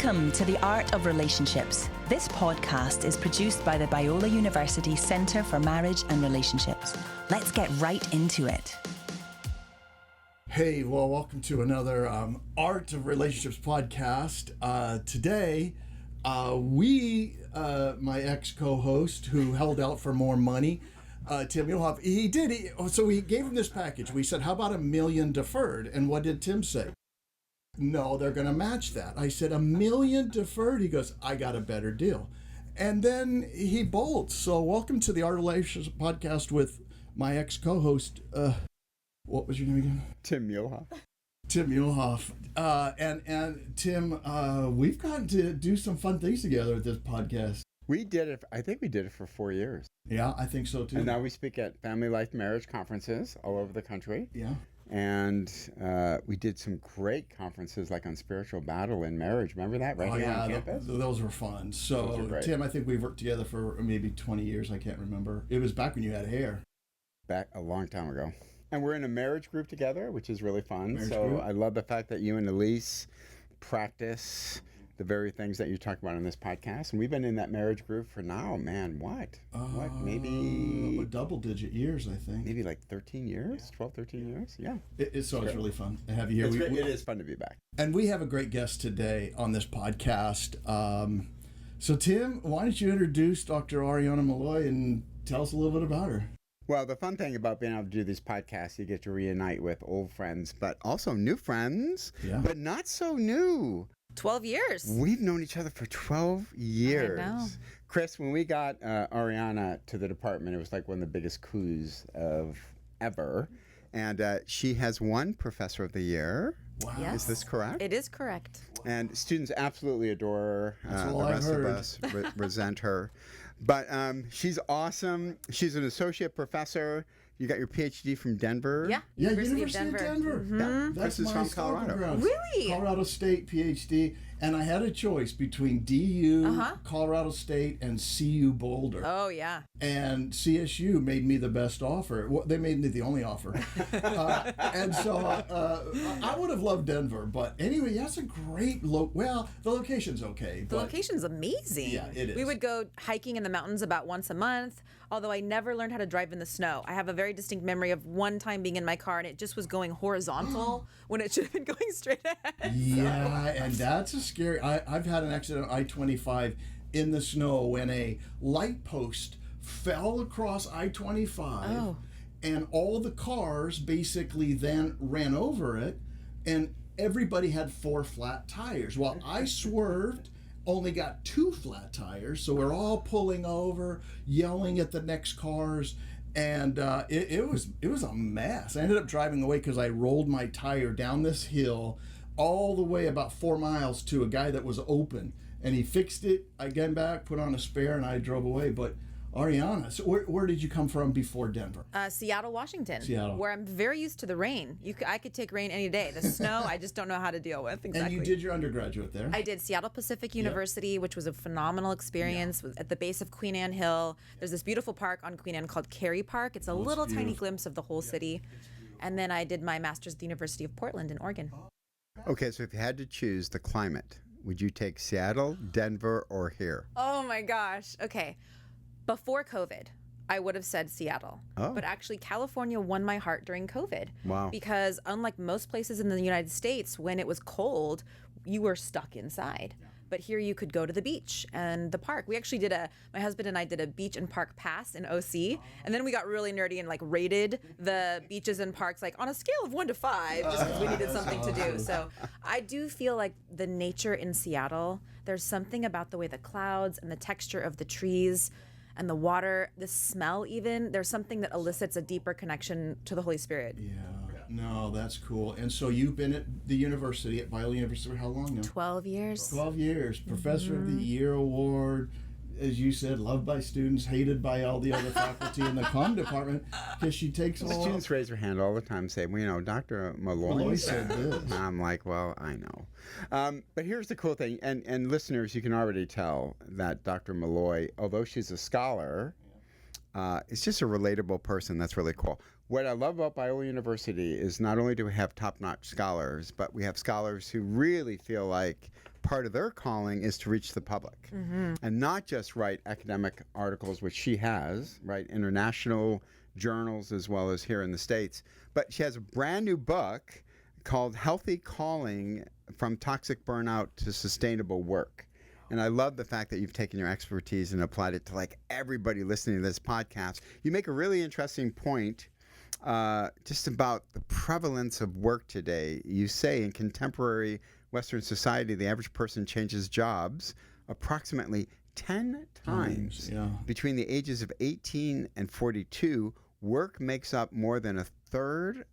Welcome to The Art of Relationships. This podcast is produced by the Biola University Centre for Marriage and Relationships. Let's get right into it. Hey, well, welcome to another Art of Relationships podcast. Today, my ex-co-host who held out for more money, Tim Muehlhoff, so we gave him this package. We said, how about $1 million deferred? And what did Tim say? No, they're going to match that. I said, $1 million deferred? He goes, I got a better deal. And then he bolts. So welcome to the Art of Relationships podcast with my ex-co-host, what was your name again? Tim Muehlhoff. Tim Muehlhoff. And Tim, we've gotten to do some fun things together at this podcast. We did it, I think we did it for 4 years. Yeah, I think so too. And now we speak at family life marriage conferences all over the country. Yeah. And we did some great conferences like on spiritual battle in marriage. Remember that here on campus? Those were fun. So, Tim, I think we've worked together for maybe 20 years. I can't remember. It was back when you had hair. Back a long time ago. And we're in a marriage group together, which is really fun. Marriage so group. I love the fact that you and Elise practice the very things that you talk about in this podcast. And we've been in that marriage group for now, man, maybe double-digit years, I think. Maybe like 13 years, 12, 13 years. Yeah. It's really fun to have you here. It is fun to be back. And we have a great guest today on this podcast. So, Tim, why don't you introduce Dr. Arianna Molloy and tell us a little bit about her? Well, the fun thing about being able to do these podcasts, you get to reunite with old friends, but also new friends, but not so new. 12 years. We've known each other for 12 years. I know. Chris, when we got Arianna to the department, it was like one of the biggest coups of ever. And she has won Professor of the Year. Wow. Yes. Is this correct? It is correct. And students absolutely adore her. That's all the I've rest heard. of us resent her. But she's awesome. She's an associate professor. You got your PhD from Denver. Yeah. Yeah, University of Denver. Mm-hmm. Yeah. That's Chris is my from stomping Colorado. grounds. Really? Colorado State PhD. And I had a choice between DU, Uh-huh. Colorado State, and CU Boulder. Oh, yeah. And CSU made me the best offer. Well, they made me the only offer. And so I would have loved Denver. But anyway, that's a great the location's okay. The location's amazing. Yeah, it is. We would go hiking in the mountains about once a month, although I never learned how to drive in the snow. I have a very distinct memory of one time being in my car and it just was going horizontal when it should have been going straight ahead. Yeah, and that's a scary. I've had an accident on I-25 in the snow when a light post fell across I-25, Oh. and all the cars basically then ran over it, and everybody had 4 flat tires. Well, I swerved, only got 2 flat tires, so we're all pulling over, yelling at the next cars. And it was a mess. I ended up driving away because I rolled my tire down this hill all the way about 4 miles to a guy that was open, and he fixed it. I came back, put on a spare, and I drove away. But Arianna, so where did you come from before Denver? Seattle, Washington. Seattle. Where I'm very used to the rain. I could take rain any day. The snow, I just don't know how to deal with. Exactly. And you did your undergraduate there? I did Seattle Pacific University, which was a phenomenal experience. Was at the base of Queen Anne Hill. There's this beautiful park on Queen Anne called Cary Park. It's a little tiny glimpse of the whole city. And then I did my master's at the University of Portland in Oregon. Okay, so if you had to choose the climate, would you take Seattle, Denver, or here? Oh my gosh. Okay. Before COVID, I would have said Seattle. Oh. But actually, California won my heart during COVID. Wow. Because unlike most places in the United States, when it was cold, you were stuck inside. But here you could go to the beach and the park. We actually my husband and I did a beach and park pass in OC. And then we got really nerdy and rated the beaches and parks on a scale of 1 to 5, just because we needed something to do. So I do feel like the nature in Seattle, there's something about the way the clouds and the texture of the trees and the water, the smell even, there's something that elicits a deeper connection to the Holy Spirit. Yeah. No, that's cool. And so you've been at the university, at Biola University, for how long now? 12 years. 12 years. Professor of the Year award. As you said, loved by students, hated by all the other faculty in the comm department, because she takes all... Students raise their hand all the time and say, well, Dr. Molloy said this. And I'm like, well, I know. But here's the cool thing, and listeners, you can already tell that Dr. Molloy, although she's a scholar, is just a relatable person. That's really cool. What I love about Biola University is not only do we have top-notch scholars, but we have scholars who really feel like part of their calling is to reach the public and not just write academic articles, which she has, right, international journals as well as here in the States. But she has a brand new book called Healthy Calling: From Toxic Burnout to Sustainable Work. And I love the fact that you've taken your expertise and applied it to like everybody listening to this podcast. You make a really interesting point just about the prevalence of work today. You say in contemporary Western society, the average person changes jobs approximately 10 times between the ages of 18 and 42. Work makes up more than a third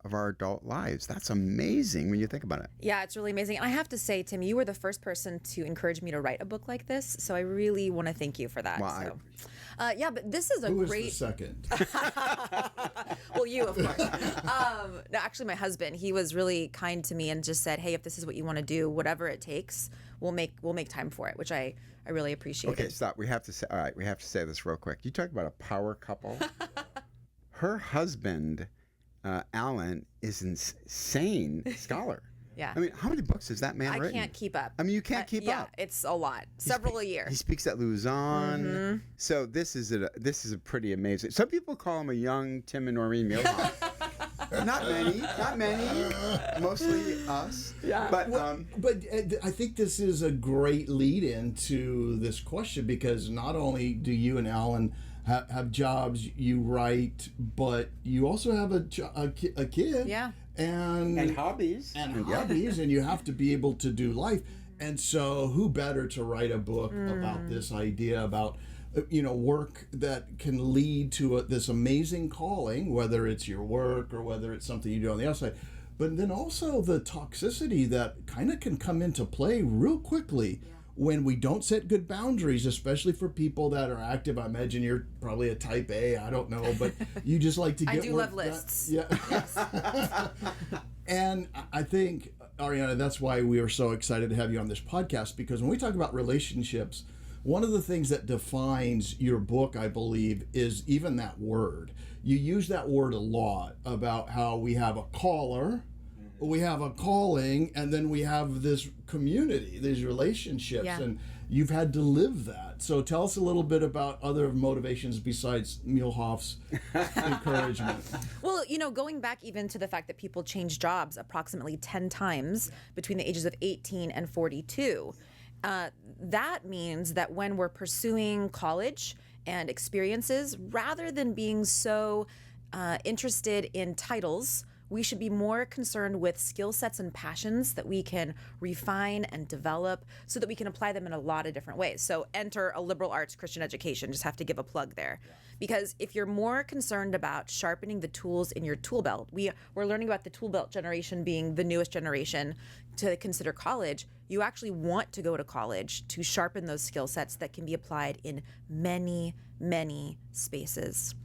of our adult lives. That's amazing when you think about it. Yeah, it's really amazing. And I have to say, Tim, you were the first person to encourage me to write a book like this. So I really want to thank you for that. Well, yeah, but this is a Who great. was the second? Well, you, of course. No, actually, my husband, he was really kind to me and just said, hey, if this is what you want to do, whatever it takes, we'll make time for it, which I really appreciate. Okay, stop. We have to say, all right, we have to say this real quick. You talk about a power couple. Her husband, Alan, is an insane scholar. Yeah. I mean, how many books has that man I written? can't keep up. I mean, you can't keep Yeah, up. it's a lot. Several a year. He speaks at Luzon. So this is a pretty amazing. Some people call him a young Tim and Noreen Muehlhoff. Not many. Mostly us. Yeah. But I think this is a great lead into this question, because not only do you and Alan have jobs, you write, but you also have a kid. Yeah. And hobbies. And hobbies, and you have to be able to do life. And so who better to write a book about this idea about work that can lead to this amazing calling, whether it's your work or whether it's something you do on the outside. But then also the toxicity that kind of can come into play real quickly when we don't set good boundaries, especially for people that are active. I imagine you're probably a type A, I don't know, but you just like to get I do work love lists. Yeah. Yes. And I think, Arianna, that's why we are so excited to have you on this podcast, because when we talk about relationships, one of the things that defines your book, I believe, is even that word. You use that word a lot about how we have a caller, we have a calling, and then we have this community, these relationships, and you've had to live that. So tell us a little bit about other motivations besides Muehlhoff's encouragement. Well, going back even to the fact that people change jobs approximately 10 times between the ages of 18 and 42. That means that when we're pursuing college and experiences, rather than being so interested in titles, we should be more concerned with skill sets and passions that we can refine and develop so that we can apply them in a lot of different ways. So enter a liberal arts Christian education, just have to give a plug there. Because if you're more concerned about sharpening the tools in your tool belt, we're learning about the tool belt generation being the newest generation to consider college. You actually want to go to college to sharpen those skill sets that can be applied in many, many spaces.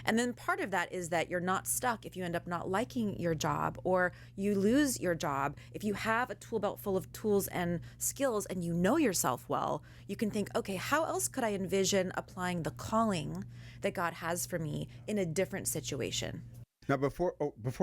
And then part of that is that you're not stuck if you end up not liking your job or you lose your job. If you have a tool belt full of tools and skills and you know yourself well, you can think, okay, how else could I envision applying the calling that God has for me in a different situation? Now, before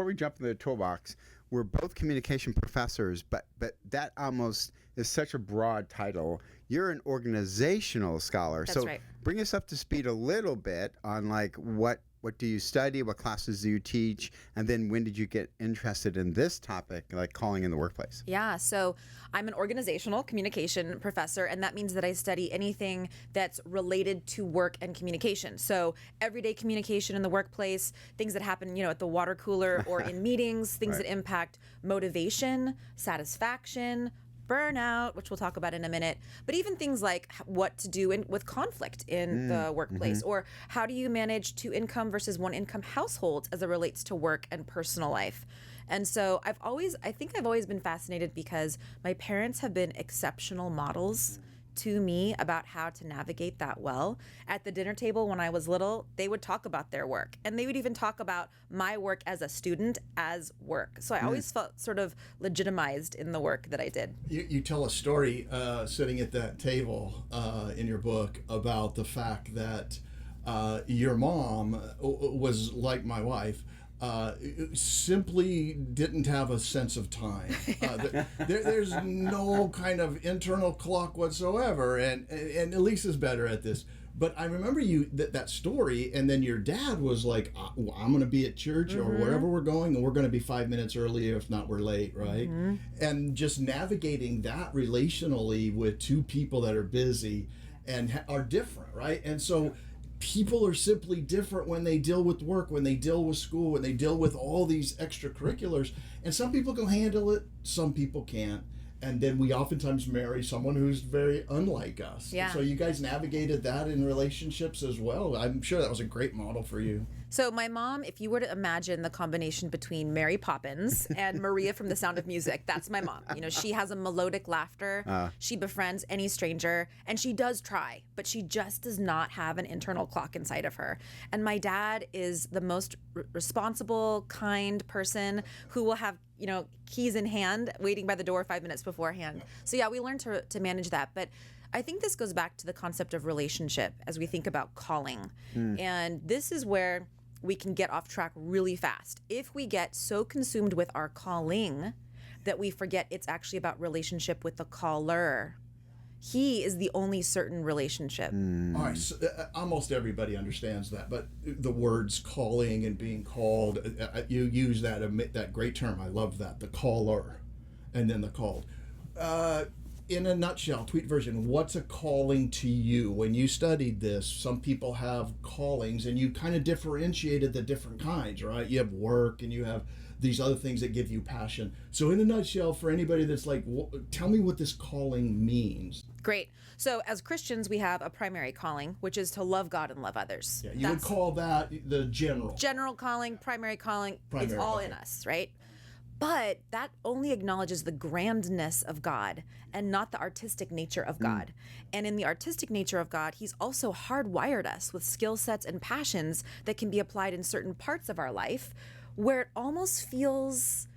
we jump into the toolbox, we're both communication professors, but that almost is such a broad title. You're an organizational scholar. That's so right. Bring us up to speed a little bit on like what do you study, what classes do you teach, and then when did you get interested in this topic, like calling in the workplace? Yeah, so I'm an organizational communication professor, and that means that I study anything that's related to work and communication. So everyday communication in the workplace, things that happen, at the water cooler or in meetings, things that impact motivation, satisfaction, burnout, which we'll talk about in a minute, but even things like what to do with conflict in the workplace, or how do you manage two income versus one income households as it relates to work and personal life. And so I think I've always been fascinated because my parents have been exceptional models to me about how to navigate that well. At the dinner table when I was little, they would talk about their work, and they would even talk about my work as a student as work. So I always felt sort of legitimized in the work that I did. You tell a story sitting at that table in your book about the fact that your mom was like my wife. simply didn't have a sense of time. There's no kind of internal clock whatsoever, and Elisa's better at this. But I remember that story, and then your dad was like, I'm going to be at church or wherever we're going, and we're going to be 5 minutes early, if not we're late, right? And just navigating that relationally with two people that are busy and are different, right? And so people are simply different when they deal with work, when they deal with school, when they deal with all these extracurriculars. And some people can handle it, some people can't. And then we oftentimes marry someone who's very unlike us. Yeah. So you guys navigated that in relationships as well. I'm sure that was a great model for you. So my mom, if you were to imagine the combination between Mary Poppins and Maria from The Sound of Music, that's my mom. You know, she has a melodic laughter. She befriends any stranger, and she does try, but she just does not have an internal clock inside of her. And my dad is the most responsible, kind person who will have, you know, keys in hand, waiting by the door 5 minutes beforehand. So yeah, we learned to manage that. But I think this goes back to the concept of relationship as we think about calling. And this is where we can get off track really fast. If we get so consumed with our calling that we forget it's actually about relationship with the caller. He is the only certain relationship. All right, so, almost everybody understands that, but the words calling and being called, you use that great term. I love that, the caller, and then the called. In a nutshell, tweet version, what's a calling to you? When you studied this, some people have callings, and you kind of differentiated the different kinds, right? You have work, and you have these other things that give you passion. So in a nutshell, for anybody that's like, tell me what this calling means. Great. So as Christians, we have a primary calling, which is to love God and love others. Yeah, you would call that the general. General calling, primary calling, it's all in us, right? But that only acknowledges the grandness of God and not the artistic nature of God. And in the artistic nature of God, he's also hardwired us with skill sets and passions that can be applied in certain parts of our life where it almost feels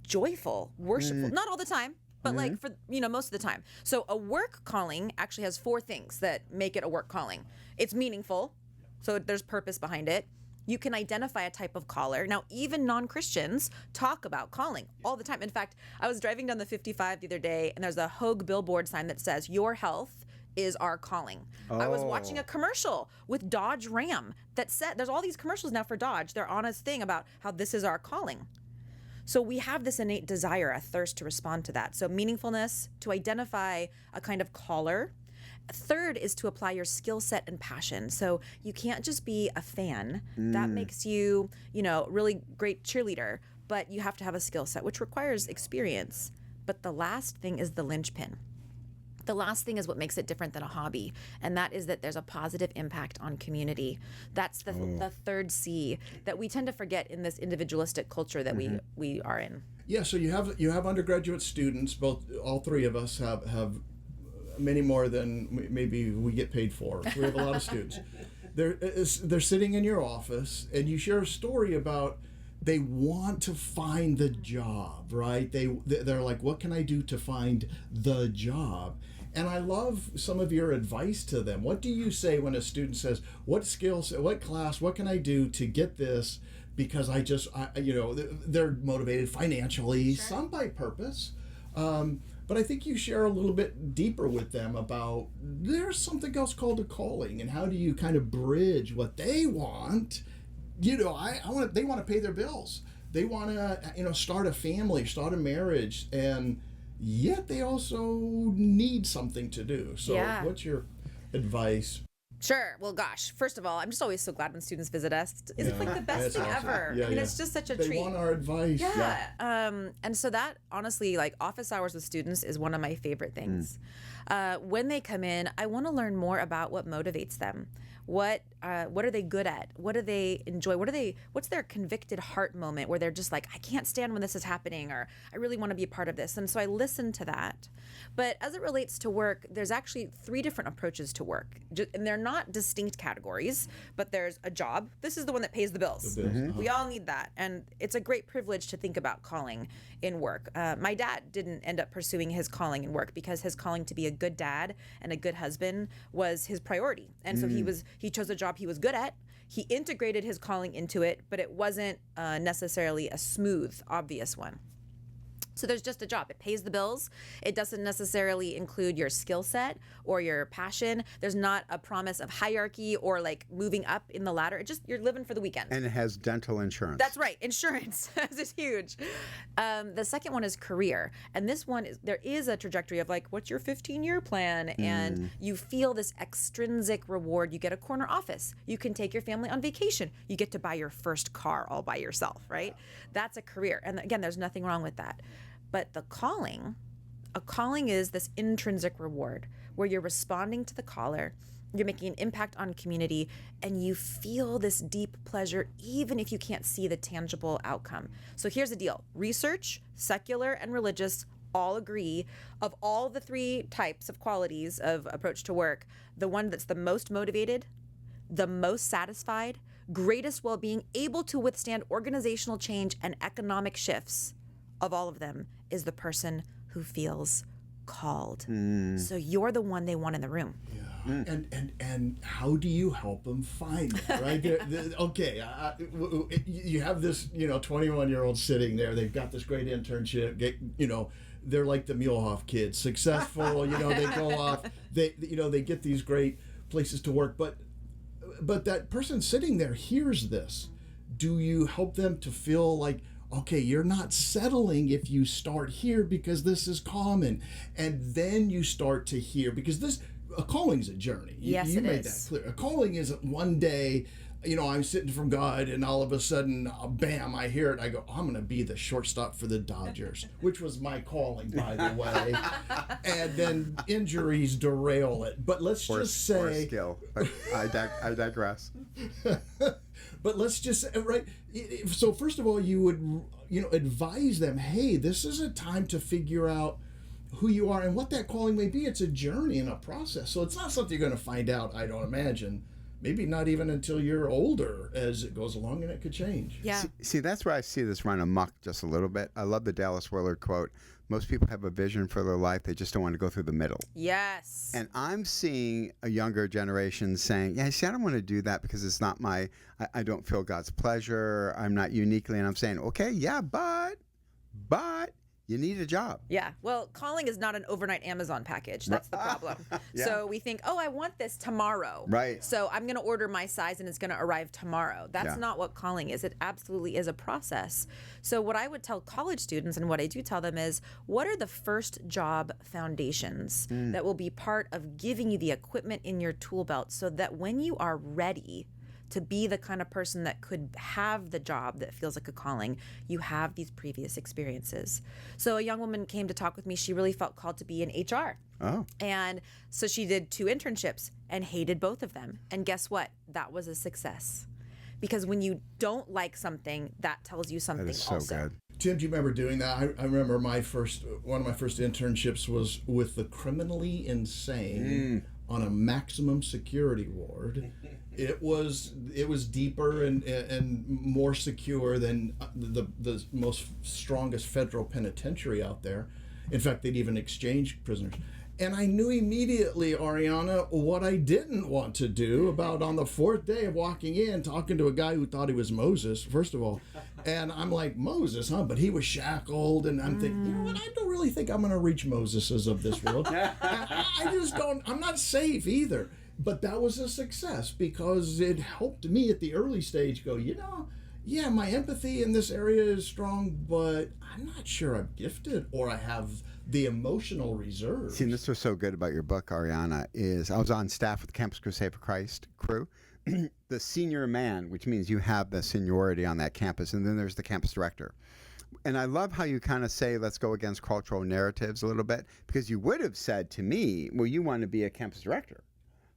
joyful, worshipful. Not all the time, but like for, you know, most of the time. So a work calling actually has 4 things that make it a work calling. It's meaningful, so there's purpose behind it. You can identify a type of caller. Now, even non-Christians talk about calling all the time. In fact, I was driving down the 55 the other day, and there's a Hogue billboard sign that says, "Your health is our calling." I was watching a commercial with Dodge Ram that said, there's all these commercials now for Dodge. They're on this thing about how this is our calling. So we have this innate desire, a thirst to respond to that. So meaningfulness, to identify a kind of caller. Third is to apply your skill set and passion. So you can't just be a fan. That makes you, you know, really great cheerleader, but you have to have a skill set, which requires experience. But the last thing is the linchpin. The last thing is what makes it different than a hobby, and that is that there's a positive impact on community. That's the third C that we tend to forget in this individualistic culture that we are in. Yeah, so you have undergraduate students, all 3 of us have many more than maybe we get paid for. So we have a lot of students. They're sitting in your office, and you share a story about they want to find the job, right? They're like, what can I do to find the job? And I love some of your advice to them. What do you say when a student says, what skills, what class, what can I do to get this? Because they're motivated financially, some by purpose. But I think you share a little bit deeper with them about there's something else called a calling, and how do you kind of bridge what they want? You know, they want to pay their bills. They want to, start a family, start a marriage, and yet they also need something to do. So what's your advice? Sure. Well, gosh, first of all, I'm just always so glad when students visit us. It's like the best thing awesome. ever. Yeah, I mean, it's just such a treat. They want our advice. Yeah. And so that, honestly, like office hours with students is one of my favorite things. When they come in, I want to learn more about what motivates them. What are they good at? What do they enjoy? What's their convicted heart moment where they're just like, I can't stand when this is happening, or I really want to be a part of this. And so I listen to that. But as it relates to work, there's actually 3 different approaches to work. And they're not distinct categories, but there's a job. This is the one that pays the bills. We all need that. And it's a great privilege to think about calling in work. My dad didn't end up pursuing his calling in work because his calling to be a good dad and a good husband was his priority. And so he chose a job he was good at. he integrated his calling into it, but it wasn't necessarily a smooth, obvious one. So there's just a job. It pays the bills. It doesn't necessarily include your skill set or your passion. There's not a promise of hierarchy or like moving up in the ladder. It just, you're living for the weekend. And it has dental insurance. That's right. Insurance. This is huge. The second one is career. And this one is, there is a trajectory of like, what's your 15-year plan? And you feel this extrinsic reward. You get a corner office. You can take your family on vacation. You get to buy your first car all by yourself, right? That's a career. And again, there's nothing wrong with that. But a calling is this intrinsic reward where you're responding to the caller, you're making an impact on community, and you feel this deep pleasure even if you can't see the tangible outcome. So here's the deal. Research, secular and religious, all agree of all the three types of qualities of approach to work, the one that's the most motivated, the most satisfied, greatest well-being, able to withstand organizational change and economic shifts of all of them is the person who feels called. So you're the one they want in the room. Yeah. And how do you help them find it, right? Okay, you have this 21-year-old sitting there. They've got this great internship. They're like the Muehlhoff kids, successful. They go off. They get these great places to work. But that person sitting there hears this. Do you help them to feel like, okay, you're not settling if you start here because this is common, and then you start to hear, because a calling's a journey. Yes, you it made is. that clear. A calling isn't one day, I'm sitting from God and all of a sudden, bam, I hear it. I go, I'm going to be the shortstop for the Dodgers, which was my calling, by the way. And then injuries derail it. But let's just say, or skill. I digress. But let's just say, right. So first of all, you would, advise them, hey, this is a time to figure out who you are and what that calling may be. It's a journey and a process. So it's not something you're going to find out, I don't imagine. Maybe not even until you're older as it goes along, and it could change. Yeah. See, that's where I see this run amok just a little bit. I love the Dallas Willard quote. Most people have a vision for their life. They just don't want to go through the middle. Yes. And I'm seeing a younger generation saying, yeah, see, I don't want to do that because it's not I don't feel God's pleasure. I'm not uniquely. And I'm saying, okay, yeah, but you need a job. Yeah. Well, calling is not an overnight Amazon package. That's the problem. Yeah. So we think, I want this tomorrow. Right. So I'm going to order my size and it's going to arrive tomorrow. That's Yeah. not what calling is. It absolutely is a process. So what I would tell college students, and what I do tell them, is what are the first job foundations that will be part of giving you the equipment in your tool belt so that when you are ready to be the kind of person that could have the job that feels like a calling, you have these previous experiences. So a young woman came to talk with me. She really felt called to be in HR. Oh. And so she did 2 internships and hated both of them. And guess what? That was a success. Because when you don't like something, that tells you something That is so also. good. Tim, do you remember doing that? I remember one of my first internships was with the criminally insane on a maximum security ward. It was deeper and more secure than the most strongest federal penitentiary out there. In fact, they'd even exchange prisoners. And I knew immediately, Arianna, what I didn't want to do about on the 4th day of walking in, talking to a guy who thought he was Moses, first of all. And I'm like, Moses, huh? But he was shackled. And I'm thinking, you know what? I don't really think I'm going to reach Moseses of this world. I just don't. I'm not safe either. But that was a success because it helped me at the early stage go, yeah, my empathy in this area is strong, but I'm not sure I'm gifted or I have the emotional reserve. See, and this was so good about your book, Arianna, is I was on staff with the Campus Crusade for Christ crew. The senior man, which means you have the seniority on that campus, and then there's the campus director. And I love how you kind of say, let's go against cultural narratives a little bit, because you would have said to me, well, you want to be a campus director.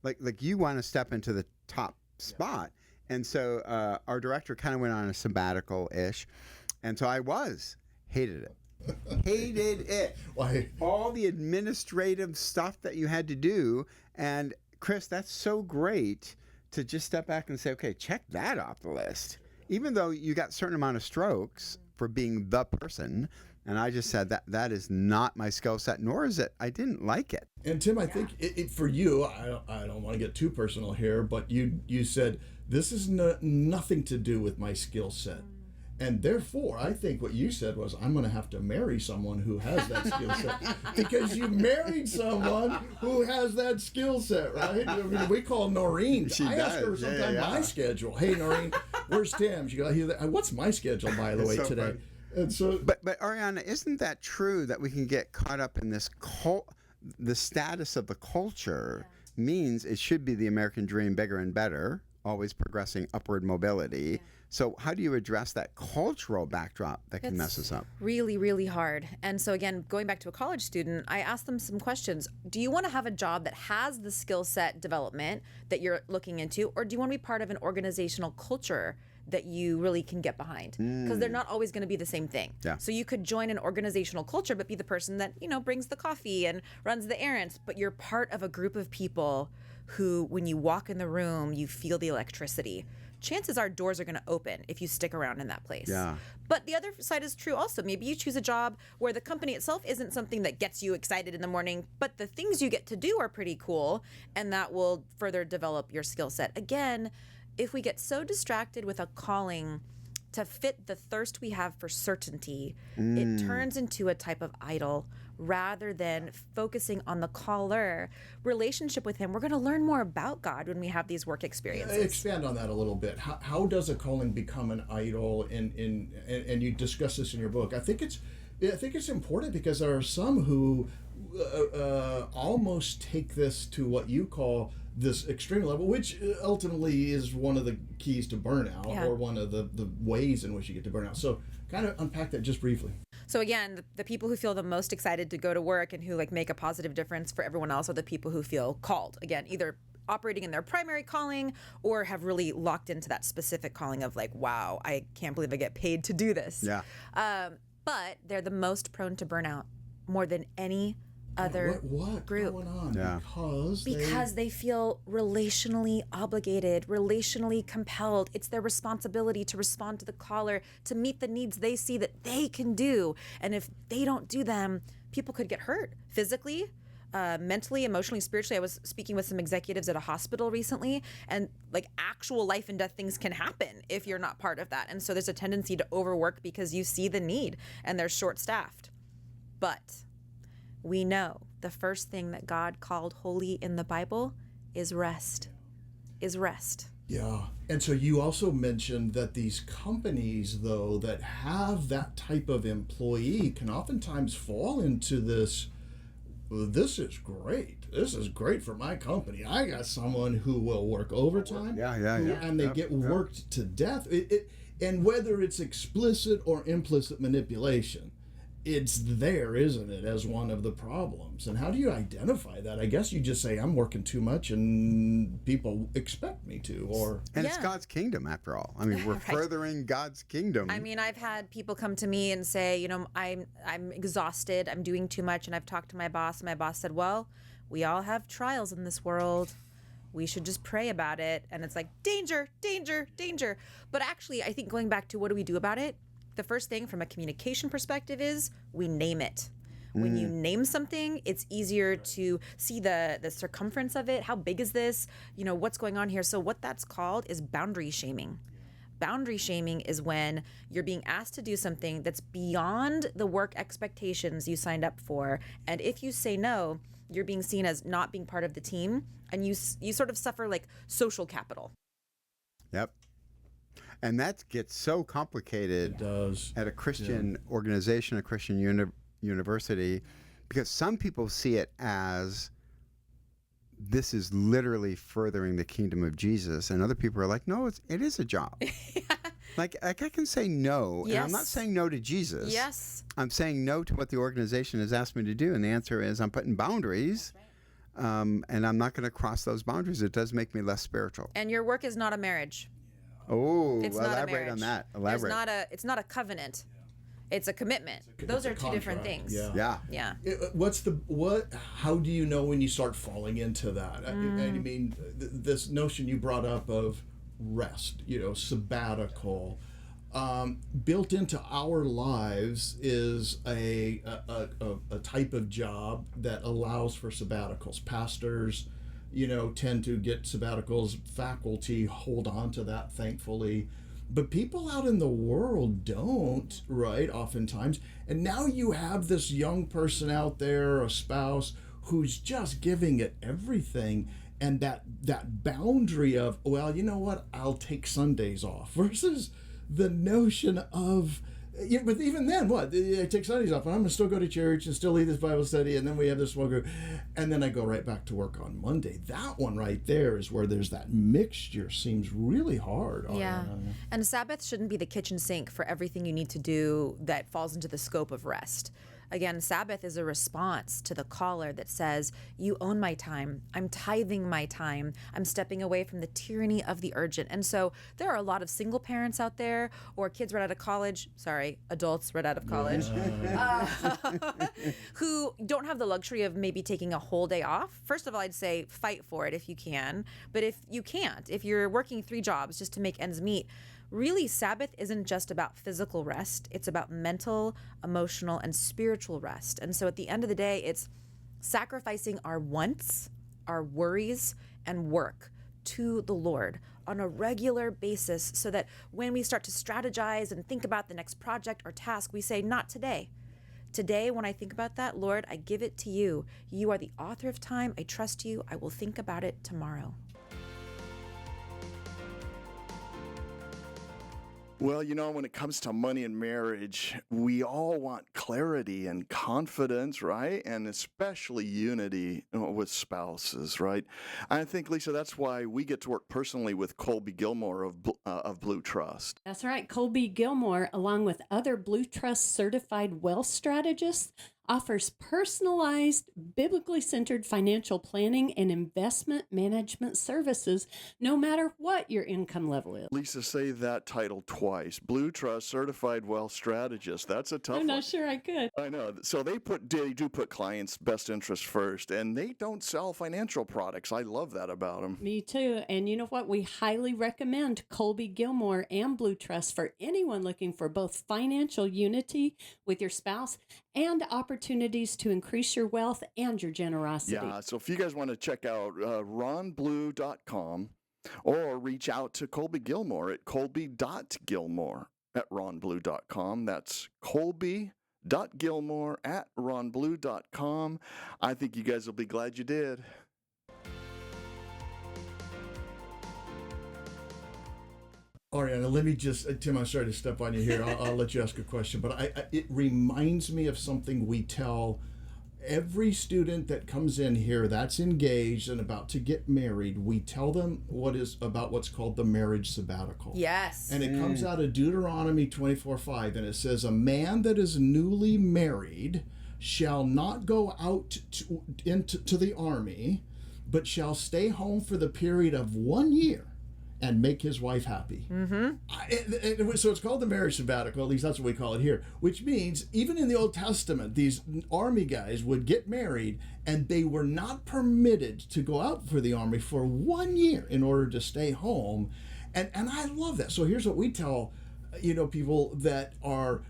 Like you want to step into the top spot. And so our director kind of went on a sabbatical-ish. And so I hated it. Hated it. Why? All the administrative stuff that you had to do. And Chris, that's so great to just step back and say, okay, check that off the list. Even though you got a certain amount of strokes for being the person, And I just said that is not my skill set, nor is it. I didn't like it. And Tim, I think for you, I don't want to get too personal here, but you said this is nothing to do with my skill set. And therefore, I think what you said was, I'm going to have to marry someone who has that skill set. Because you married someone who has that skill set, right? I mean, we call Noreen. She I does. ask her sometimes my schedule. Hey, Noreen, where's Tim? She goes, what's my schedule, by the way, so today? funny. And so, But Arianna, isn't that true that we can get caught up in this the status of the culture means it should be the American dream, bigger and better, always progressing upward mobility. So how do you address that cultural backdrop that can mess us up? Really, really hard. And so again, going back to a college student, I asked them some questions. Do you want to have a job that has the skill set development that you're looking into, or do you want to be part of an organizational culture that you really can get behind? Because they're not always going to be the same thing. Yeah. So you could join an organizational culture, but be the person that, brings the coffee and runs the errands, but you're part of a group of people who, when you walk in the room, you feel the electricity. Chances are doors are going to open if you stick around in that place. Yeah. But the other side is true also. Maybe you choose a job where the company itself isn't something that gets you excited in the morning, but the things you get to do are pretty cool, and that will further develop your skill set. Again, if we get so distracted with a calling to fit the thirst we have for certainty, it turns into a type of idol rather than focusing on the caller, relationship with him. We're going to learn more about God when we have these work experiences. expand on that a little bit. How does a calling become an idol? And you discuss this in your book. I think it's important because there are some who almost take this to what you call this extreme level, which ultimately is one of the keys to burnout, or one of the ways in which you get to burnout. So kind of unpack that just briefly. So again, the people who feel the most excited to go to work and who make a positive difference for everyone else are the people who feel called. Again, either operating in their primary calling or have really locked into that specific calling of wow, I can't believe I get paid to do this. Yeah. But they're the most prone to burnout more than any other what group. going on? Yeah. Because they feel relationally obligated, relationally compelled. It's their responsibility to respond to the caller, to meet the needs they see that they can do. And if they don't do them, people could get hurt physically, mentally, emotionally, spiritually. I was speaking with some executives at a hospital recently, and actual life and death things can happen if you're not part of that. And so there's a tendency to overwork because you see the need and they're short-staffed. But we know the first thing that God called holy in the Bible is rest. Yeah. And so you also mentioned that these companies, though, that have that type of employee can oftentimes fall into this, this is great. This is great for my company. I got someone who will work overtime. And they get worked to death. And whether it's explicit or implicit manipulation, it's there, isn't it, as one of the problems. And how do you identify that? I guess you just say, I'm working too much and people expect me to. And it's God's kingdom, after all. I mean, we're furthering God's kingdom. I mean, I've had people come to me and say, I'm exhausted, I'm doing too much, and I've talked to my boss, and my boss said, well, we all have trials in this world. We should just pray about it. And it's danger, danger, danger. But actually, I think going back to what do we do about it, the first thing from a communication perspective is we name it. When you name something, it's easier to see the circumference of it. How big is this? What's going on here? So what that's called is boundary shaming. Boundary shaming is when you're being asked to do something that's beyond the work expectations you signed up for. And if you say no, you're being seen as not being part of the team, and you sort of suffer social capital. Yep. And that gets so complicated It does. at a Christian organization, a Christian university, because some people see it as this is literally furthering the kingdom of Jesus, and other people are like, no, it is a job. Like I can say no, and I'm not saying no to Jesus. Yes. I'm saying no to what the organization has asked me to do, and the answer is I'm putting boundaries. And I'm not going to cross those boundaries. It does make me less spiritual. And your work is not a marriage. Oh, It's not a elaborate marriage. on that. There's Elaborate. it's not a covenant. It's a commitment. Those are two different contract. things. Yeah. Yeah. How do you know when you start falling into that? I mean, this notion you brought up of rest, sabbatical. Built into our lives is a type of job that allows for sabbaticals. Pastors, tend to get sabbaticals. Faculty hold on to that, thankfully. But people out in the world don't, right, oftentimes. And now you have this young person out there, a spouse, who's just giving it everything. And that boundary of, well, you know what, I'll take Sundays off, versus the notion of, but even then, what? I take Sundays off, and I'm going to still go to church and still lead this Bible study, and then we have this small group, and then I go right back to work on Monday. That one right there is where there's that mixture seems really hard. Yeah. And Sabbath shouldn't be the kitchen sink for everything you need to do that falls into the scope of rest. Again, Sabbath is a response to the caller that says, you own my time. I'm tithing my time. I'm stepping away from the tyranny of the urgent. And so there are a lot of single parents out there, or kids right out of college, adults right out of college, who don't have the luxury of maybe taking a whole day off. First of all, I'd say fight for it if you can. But if you can't, if you're working 3 jobs just to make ends meet, really, Sabbath isn't just about physical rest. It's about mental, emotional, and spiritual rest. And so at the end of the day, it's sacrificing our wants, our worries, and work to the Lord on a regular basis, so that when we start to strategize and think about the next project or task, we say, not today. Today, when I think about that, Lord, I give it to you. You are the author of time. I trust you. I will think about it tomorrow. Well, when it comes to money and marriage, we all want clarity and confidence, right? And especially unity with spouses, right? I think, Lisa, that's why we get to work personally with Colby Gilmore of Blue Trust. That's right. Colby Gilmore, along with other Blue Trust certified wealth strategists, offers personalized, biblically centered financial planning and investment management services, no matter what your income level is. Lisa, say that title twice. Blue Trust Certified Wealth Strategist. That's a tough one. I'm not sure I could. I know. So they do put clients' best interest first, and they don't sell financial products. I love that about them. Me too. And you know what? We highly recommend Colby Gilmore and Blue Trust for anyone looking for both financial unity with your spouse and opportunities to increase your wealth and your generosity. Yeah, so if you guys want to check out ronblue.com or reach out to Colby Gilmore at colby.gilmore@ronblue.com. That's colby.gilmore@ronblue.com. I think you guys will be glad you did. Arianna, let me just, Tim, I'm sorry to step on you here. I'll let you ask a question, but it reminds me of something we tell every student that comes in here that's engaged and about to get married. We tell them what's called the marriage sabbatical. Yes. And it comes out of Deuteronomy 24:5, and it says, a man that is newly married shall not go out into the army, but shall stay home for the period of 1 year and make his wife happy. Mm-hmm. So it's called the marriage sabbatical, at least that's what we call it here, which means even in the Old Testament, these army guys would get married and they were not permitted to go out for the army for 1 year in order to stay home. And I love that. So here's what we tell, people that are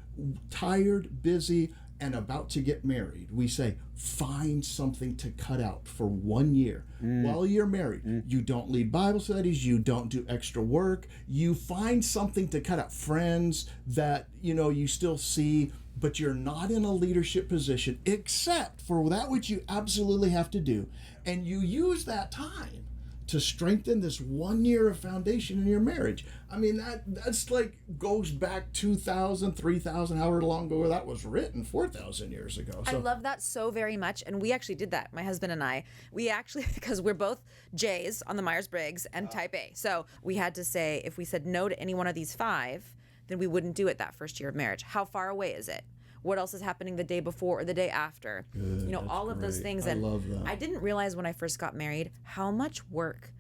tired, busy, and about to get married. We say, find something to cut out for 1 year while you're married. You don't lead Bible studies. You don't do extra work. You find something to cut out. Friends that, you still see, but you're not in a leadership position except for that which you absolutely have to do. And you use that time to strengthen this 1 year of foundation in your marriage. I mean, that's like goes back 2,000, 3,000, however long ago that was written, 4,000 years ago. I love that so very much. And we actually did that, my husband and I. We actually, because we're both J's on the Myers-Briggs and type A. So we had to say, if we said no to any one of these 5, then we wouldn't do it that first year of marriage. How far away is it? What else is happening the day before or the day after? Good, all of those things. And I love that. I didn't realize when I first got married how much work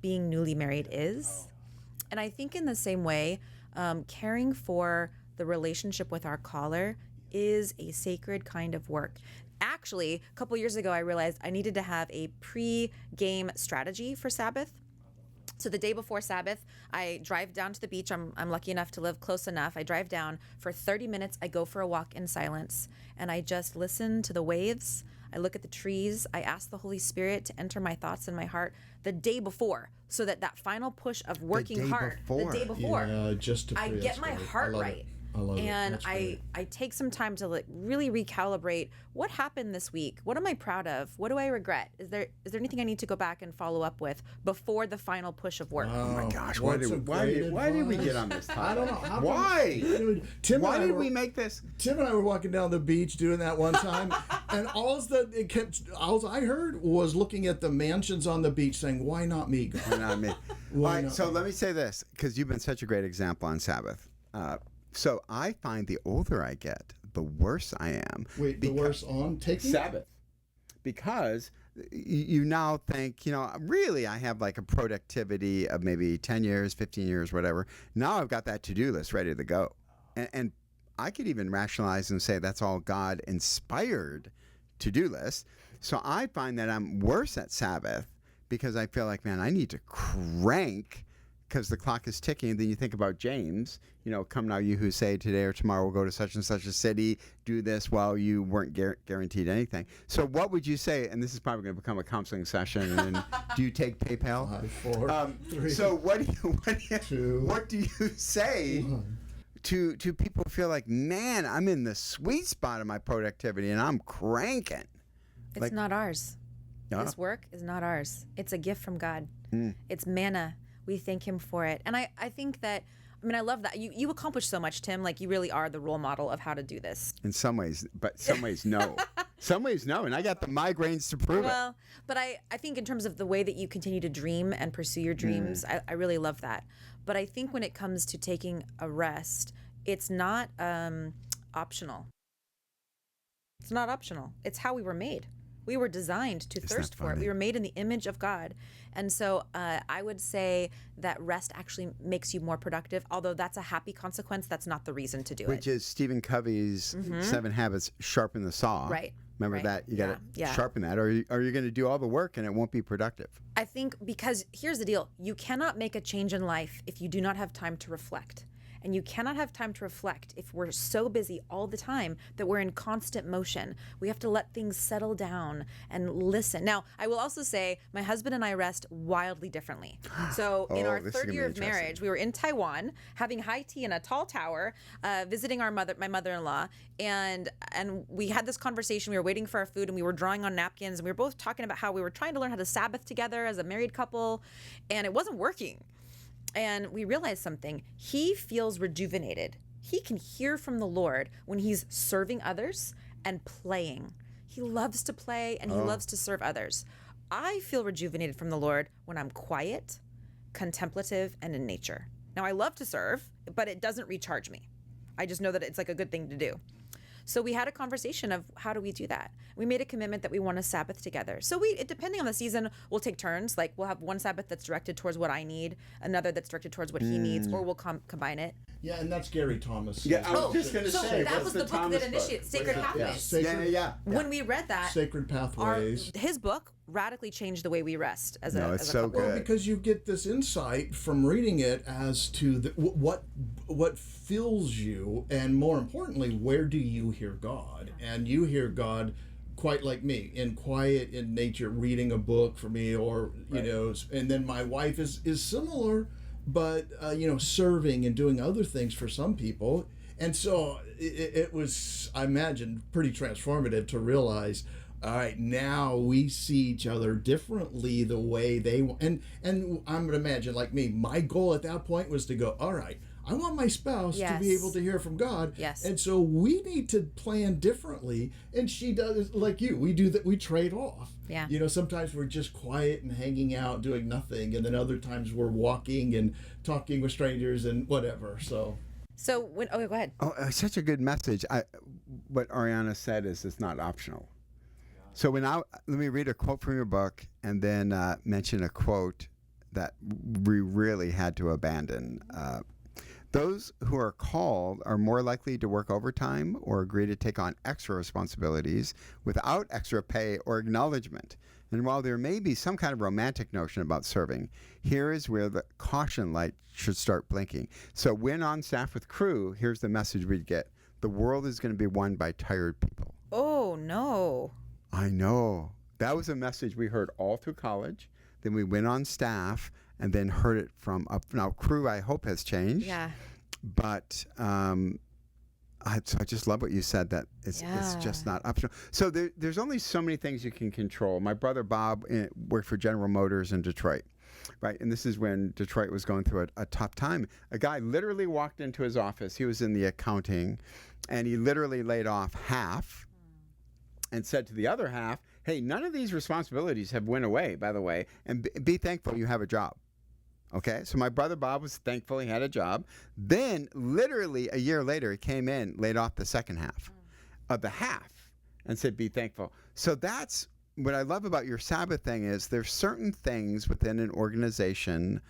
being newly married is. And I think in the same way, caring for the relationship with our caller is a sacred kind of work. Actually, a couple years ago, I realized I needed to have a pre-game strategy for Sabbath. So the day before Sabbath, I drive down to the beach. I'm lucky enough to live close enough. I drive down for 30 minutes. I go for a walk in silence, and I just listen to the waves. I look at the trees. I ask the Holy Spirit to enter my thoughts and my heart the day before, so that final push of working hard the day before, just to I pray. get my heart right. I love it. And That's great. I take some time to really recalibrate what happened this week. What am I proud of? What do I regret? Is there anything I need to go back and follow up with before the final push of work? Oh my gosh! Why Did we get on this topic? I don't know. Why? Tim Why and I did were, we make this? Tim and I were walking down the beach doing that one time, and all I heard was looking at the mansions on the beach, saying, "Why not me, God?" Why not me? All Why right, not so me? let me say this, because you've been such a great example on Sabbath. So I find the older I get, the worse I am. Wait, the worse on taking Sabbath. Because you now think, really I have like a productivity of maybe 10 years, 15 years, whatever. Now I've got that to-do list ready to go. And I could even rationalize and say that's all God-inspired to-do list. So I find that I'm worse at Sabbath because I feel like, man, I need to crank because the clock is ticking. Then you think about James, come now you who say today or tomorrow we'll go to such and such a city, do this while you weren't guaranteed anything. So what would you say, and this is probably going to become a counseling session, and do you take PayPal? 5, 4, 3, So what do you 2, say 1. to people who feel like, man, I'm in the sweet spot of my productivity and I'm cranking? It's not ours. Yeah. This work is not ours. It's a gift from God. It's manna. We thank him for it. And I think that, I love that. You accomplish so much, Tim. Like, you really are the role model of how to do this. In some ways, but some ways no. Some ways no, and I got the migraines to prove it. Well, but I think in terms of the way that you continue to dream and pursue your dreams, I really love that. But I think when it comes to taking a rest, it's not optional. It's not optional. It's how we were made. We were designed to thirst for it. We were made in the image of God. And so I would say that rest actually makes you more productive, although that's a happy consequence. That's not the reason to do it. Which is Stephen Covey's 7 Habits, Sharpen the Saw. Right. Remember that? You got to sharpen that, or you're going to do all the work and it won't be productive. I think because here's the deal. You cannot make a change in life if you do not have time to reflect. And you cannot have time to reflect if we're so busy all the time that we're in constant motion. We have to let things settle down and listen. Now, I will also say my husband and I rest wildly differently. So in our this is 3rd gonna year be of marriage, we were in Taiwan having high tea in a tall tower, visiting my mother-in-law, and we had this conversation. We were waiting for our food and we were drawing on napkins, and we were both talking about how we were trying to learn how to Sabbath together as a married couple, and it wasn't working. And we realized something. He feels rejuvenated. He can hear from the Lord when he's serving others and playing. He loves to play and he loves to serve others. I feel rejuvenated from the Lord when I'm quiet, contemplative, and in nature. Now, I love to serve, but it doesn't recharge me. I just know that it's like a good thing to do. So we had a conversation of how do we do that? We made a commitment that we want to Sabbath together. So depending on the season, we'll take turns. Like, we'll have one Sabbath that's directed towards what I need, another that's directed towards what he needs, or we'll combine it. Yeah, and that's Gary Thomas. Yeah, I was just going to So say, that was the book that initiated Sacred Pathways. Yeah. When we read that, Sacred Pathways. his book radically changed the way we rest as No, a it's as a so couple. good. Well, because you get this insight from reading it as to what fills you, and more importantly, where do you hear God? And you hear God quite like me, in quiet, in nature, reading a book for me, or and then my wife is similar, but serving and doing other things for some people. And so it was, I imagine, pretty transformative to realize, all right, now we see each other differently the way they want. And I'm going to imagine, like me, my goal at that point was to go, all right, I want my spouse to be able to hear from God. Yes. And so we need to plan differently. And she does, like you, we do that, we trade off. Yeah. Sometimes we're just quiet and hanging out, doing nothing. And then other times we're walking and talking with strangers and whatever. So go ahead. Oh, such a good message. What Arianna said is it's not optional. So let me read a quote from your book and then mention a quote that we really had to abandon. Those who are called are more likely to work overtime or agree to take on extra responsibilities without extra pay or acknowledgement. And while there may be some kind of romantic notion about serving, here is where the caution light should start blinking. So when on staff with crew, here's the message we'd get. The world is going to be won by tired people. Oh, no. I know. That was a message we heard all through college. Then we went on staff and then heard it from up. Now, crew, I hope, has changed. Yeah. But I just love what you said, that it's just not optional. So there's only so many things you can control. My brother Bob worked for General Motors in Detroit, right? And this is when Detroit was going through a tough time. A guy literally walked into his office. He was in the accounting, and he literally laid off half and said to the other half, hey, none of these responsibilities have went away, by the way, and be thankful you have a job. Okay, so my brother Bob was thankful he had a job. Then, literally a year later, he came in, laid off the second half of the half, and said, be thankful. So that's what I love about your Sabbath thing is there's certain things within an organization.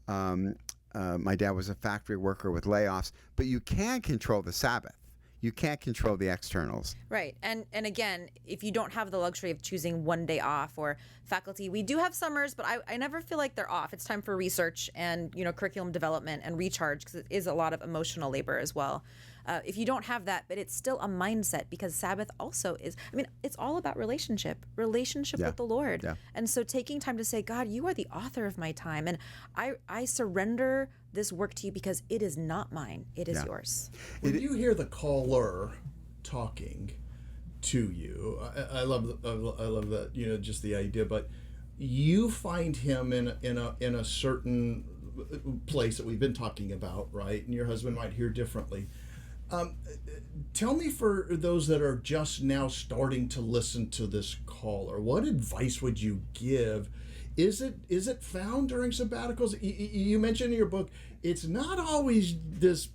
My dad was a factory worker with layoffs, but you can control the Sabbath. You can't control the externals. Right. And again, if you don't have the luxury of choosing one day off, or faculty, we do have summers, but I never feel like they're off. It's time for research and, curriculum development and recharge, because it is a lot of emotional labor as well. If you don't have that, but it's still a mindset, because Sabbath also is, it's all about relationship with the Lord. Yeah. And so taking time to say, God, you are the author of my time, and I surrender this work to you because it is not mine, it is yours. When you hear the caller talking to you, I love that, just the idea, but you find him in a certain place that we've been talking about, right? And your husband might hear differently. Tell me, for those that are just now starting to listen to this caller, what advice would you give? Is it found during sabbaticals? You mentioned in your book, it's not always this,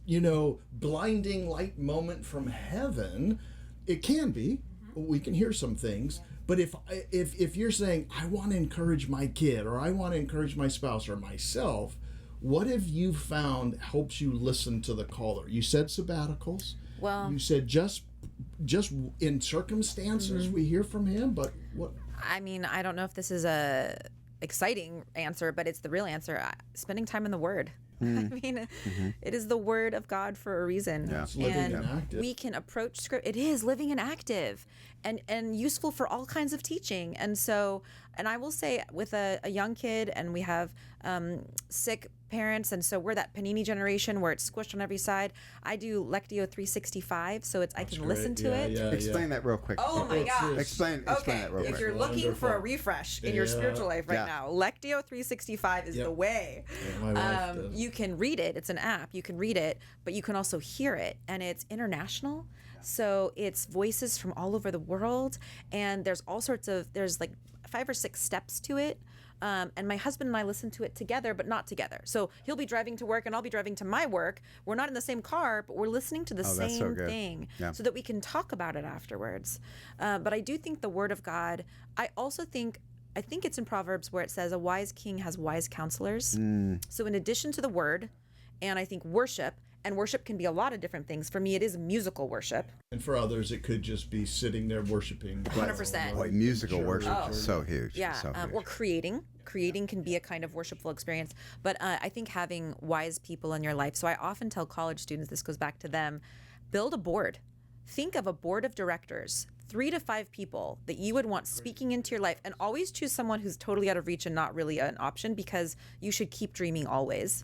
blinding light moment from heaven. It can be. We can hear some things. But if you're saying, I want to encourage my kid, or I want to encourage my spouse or myself, what have you found helps you listen to the caller? You said sabbaticals. Well, you said just in circumstances we hear from him, but what? I don't know if this is a exciting answer, but it's the real answer. Spending time in the Word. It is the Word of God for a reason. Yeah. It's living and active. We can approach Scripture. It is living and active, and useful for all kinds of teaching. And so, and I will say, with a young kid, and we have sick parents, and so we're that panini generation where it's squished on every side. I do Lectio 365, so I can listen to it. Explain that real quick. Oh my gosh. Explain that real quick. If you're looking for a refresh in your spiritual life right now, Lectio 365 is the way. Yeah, my wife does. You can read it. It's an app. You can read it, but you can also hear it, and it's international. So it's voices from all over the world, and there's like 5 or 6 steps to it. And my husband and I listen to it together, but not together. So he'll be driving to work and I'll be driving to my work. We're not in the same car, but we're listening to the same thing so that we can talk about it afterwards. But I do think the Word of God, I think it's in Proverbs where it says a wise king has wise counselors. So in addition to the Word, and I think worship, and worship can be a lot of different things. For me, it is musical worship. And for others, it could just be sitting there worshiping. 100%. Boy, musical worship is so huge. Yeah, so huge. Or creating. Creating can be a kind of worshipful experience. But I think having wise people in your life. So I often tell college students, this goes back to them, build a board. Think of a board of directors, 3 to 5 people that you would want speaking into your life, and always choose someone who's totally out of reach and not really an option, because you should keep dreaming always.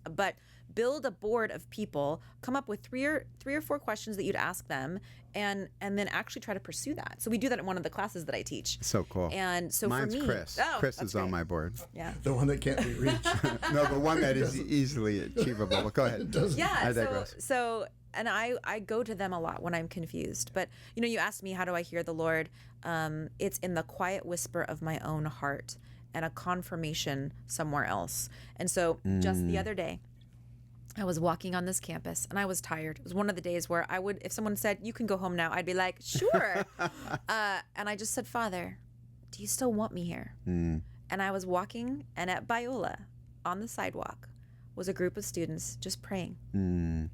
But build a board of people, come up with three or four questions that you'd ask them, and then actually try to pursue that. So we do that in one of the classes that I teach. So cool. And so mine's for me, Chris. Chris is on my board. Yeah. The one that can't be reached. No, the one that is easily achievable. But go ahead. I digress. So and I go to them a lot when I'm confused. But you asked me, how do I hear the Lord? It's in the quiet whisper of my own heart and a confirmation somewhere else. And so just the other day, I was walking on this campus and I was tired. It was one of the days where I would, if someone said, you can go home now, I'd be like, sure. And I just said, Father, do you still want me here? And I was walking, and at Biola on the sidewalk was a group of students just praying.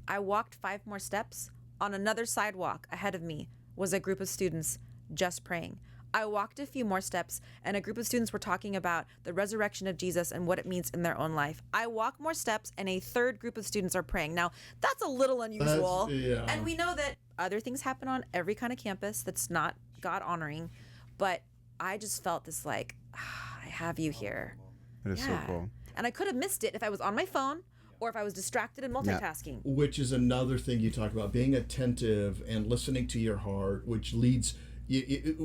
I walked 5 more steps. On another sidewalk ahead of me was a group of students just praying. I walked a few more steps, and a group of students were talking about the resurrection of Jesus and what it means in their own life. I walk more steps, and a third group of students are praying. Now, that's a little unusual. And we know that other things happen on every kind of campus that's not God-honoring, but I just felt this like, I have you here. That is so cool. And I could have missed it if I was on my phone or if I was distracted and multitasking. Which is another thing you talk about, being attentive and listening to your heart, which leads...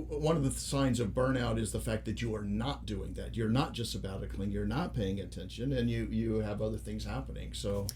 one of the signs of burnout is the fact that you are not doing that. You're not just sabbatically, you're not paying attention, and you have other things happening. So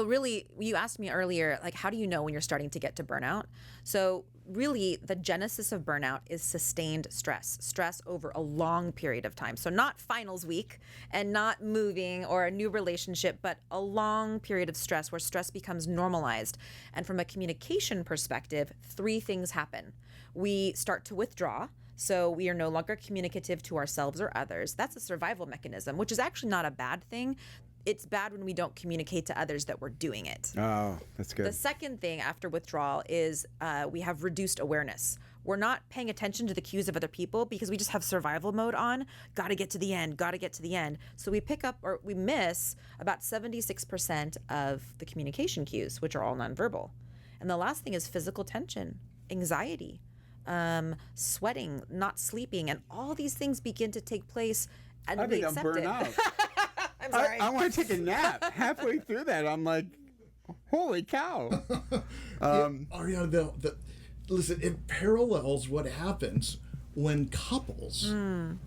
really, you asked me earlier, like, how do you know when you're starting to get to burnout? So really, the genesis of burnout is sustained stress over a long period of time. So not finals week and not moving or a new relationship, but a long period of stress where stress becomes normalized. And from a communication perspective, 3 things happen. We start to withdraw. So we are no longer communicative to ourselves or others. That's a survival mechanism, which is actually not a bad thing. It's bad when we don't communicate to others that we're doing it. Oh, that's good. The second thing after withdrawal is we have reduced awareness. We're not paying attention to the cues of other people because we just have survival mode on. Got to get to the end, got to get to the end. So we pick up or we miss about 76% of the communication cues, which are all nonverbal. And the last thing is physical tension, anxiety, sweating, not sleeping, and all these things begin to take place and I we think I'm accept burned it. out. I'm sorry. I want to take a nap. Halfway through that, I'm like, holy cow. Arianna, listen, it parallels what happens when couples,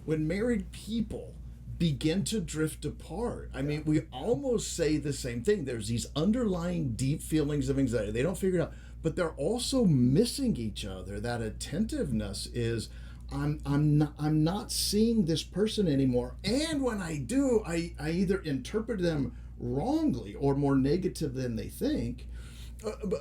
when married people begin to drift apart. I mean, we almost say the same thing. There's these underlying deep feelings of anxiety. They don't figure it out, but they're also missing each other. That attentiveness is, I'm not seeing this person anymore. And when I do, I either interpret them wrongly or more negative than they think.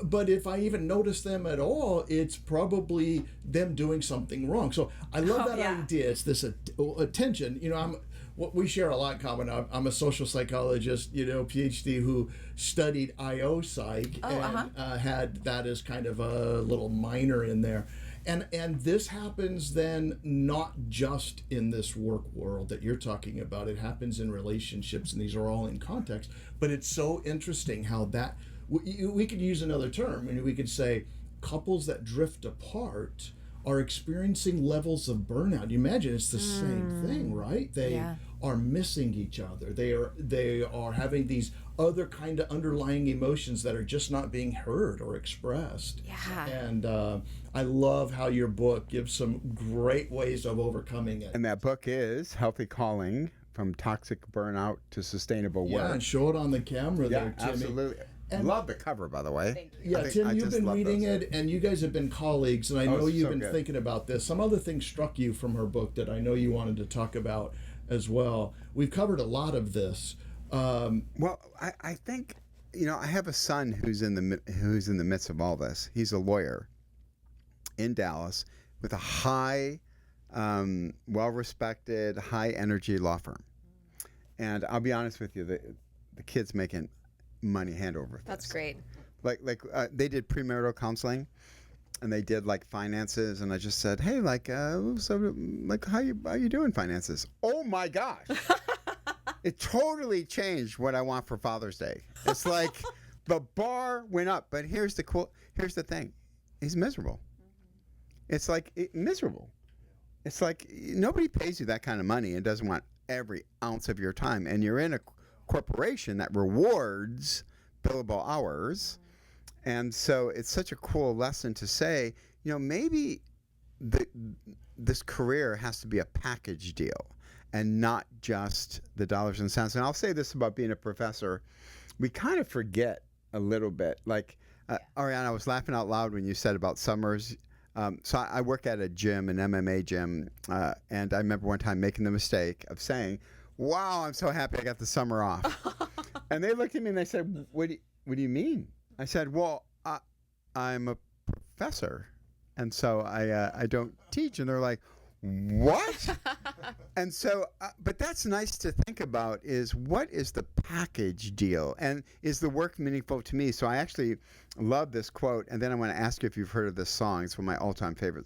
But if I even notice them at all, it's probably them doing something wrong. So I love that idea. It's this attention. You know, we share a lot in common. I'm a social psychologist, PhD, who studied IO psych and had that as kind of a little minor in there. And this happens then not just in this work world that you're talking about. It happens in relationships, and these are all in context. But it's so interesting how that, we could use another term, and we could say couples that drift apart are experiencing levels of burnout. You imagine it's the same thing, right? They are missing each other. They are having these other kind of underlying emotions that are just not being heard or expressed. Yeah. And I love how your book gives some great ways of overcoming it. And that book is Healthy Calling, From Toxic Burnout to Sustainable Work. Yeah, and show it on the camera there, Timmy. Absolutely. And love the cover, by the way. Yeah, Tim, you've been reading it, and you guys have been colleagues, and I know you've been thinking about this. Some other things struck you from her book that I know you wanted to talk about as well. We've covered a lot of this. Well, I think, I have a son who's in the midst of all this. He's a lawyer in Dallas with a high, well-respected, high-energy law firm. And I'll be honest with you, the kid's making money hand over fist. That's great. Like they did premarital counseling, and they did like finances, and I just said, hey, how you doing finances? Oh my gosh. It totally changed what I want for Father's Day. It's like the bar went up, but here's the thing. He's miserable. It's like miserable. It's like nobody pays you that kind of money and doesn't want every ounce of your time, and you're in a corporation that rewards billable hours. And so it's such a cool lesson to say, maybe this career has to be a package deal and not just the dollars and cents. And I'll say this about being a professor. We kind of forget a little bit. Like, Arianna, I was laughing out loud when you said about summers. So I work at a gym, an MMA gym, and I remember one time making the mistake of saying, wow, I'm so happy I got the summer off. And they looked at me and they said, what do you mean? I said, well, I'm a professor, and so I don't teach. And they're like, what? And so, but that's nice to think about is what is the package deal? And is the work meaningful to me? So I actually love this quote. And then I want to ask you if you've heard of this song. It's one of my all-time favorite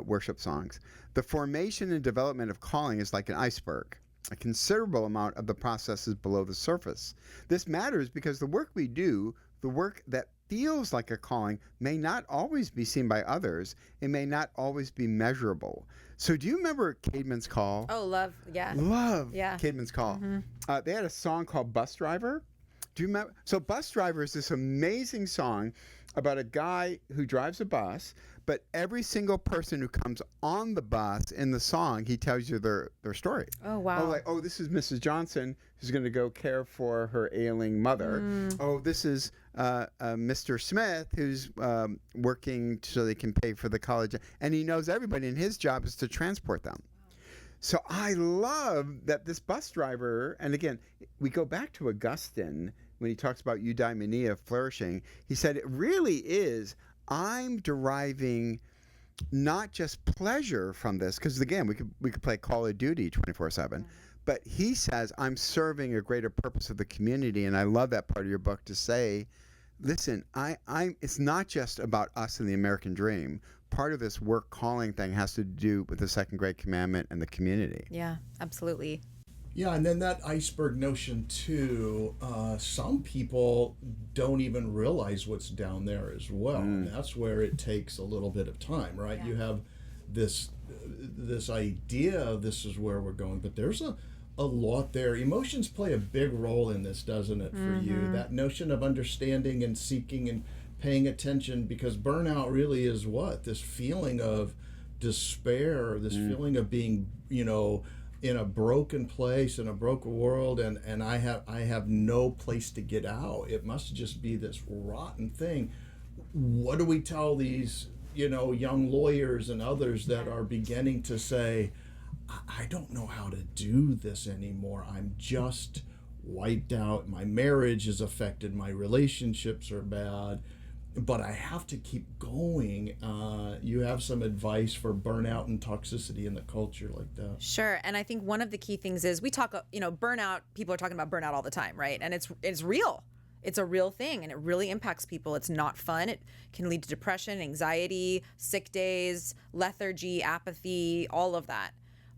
worship songs. The formation and development of calling is like an iceberg. A considerable amount of the process is below the surface. This matters because the work we do, the work that feels like a calling, may not always be seen by others. It may not always be measurable. So do you remember Caedmon's Call? Oh, love. Yeah. Love Yeah. Caedmon's Call. They had a song called Bus Driver. Do you remember? So Bus Driver is this amazing song about a guy who drives a bus, but every single person who comes on the bus in the song, he tells you their story. Oh, wow. Oh, like, oh, this is Mrs. Johnson who's going to go care for her ailing mother. Oh, this is Mr. Smith who's working so they can pay for the college. And he knows everybody, and his job is to transport them. So I love that this bus driver, and again, we go back to Augustine when he talks about eudaimonia flourishing. He said it really is, I'm deriving not just pleasure from this, because again, we could play Call of Duty 24/7, but he says I'm serving a greater purpose of the community, and I love that part of your book to say, listen, it's not just about us and the American dream. Part of this work calling thing has to do with the second great commandment and the community. Yeah, absolutely. Yeah, and then that iceberg notion too, some people don't even realize what's down there as well. And that's where it takes a little bit of time, right? Yeah. You have this idea, this is where we're going, but there's a lot there. Emotions play a big role in this, doesn't it, for you? That notion of understanding and seeking and paying attention, because burnout really is what? This feeling of despair, this feeling of being, in a broken place, in a broken world, and I have no place to get out. It must just be this rotten thing. What do we tell these, young lawyers and others that are beginning to say, I don't know how to do this anymore. I'm just wiped out. My marriage is affected. My relationships are bad. But I have to keep going. You have some advice for burnout and toxicity in the culture like that? Sure. And I think one of the key things is we talk, burnout, people are talking about burnout all the time, right? And it's real. It's a real thing, and it really impacts people. It's not fun. It can lead to depression, anxiety, sick days, lethargy, apathy, all of that.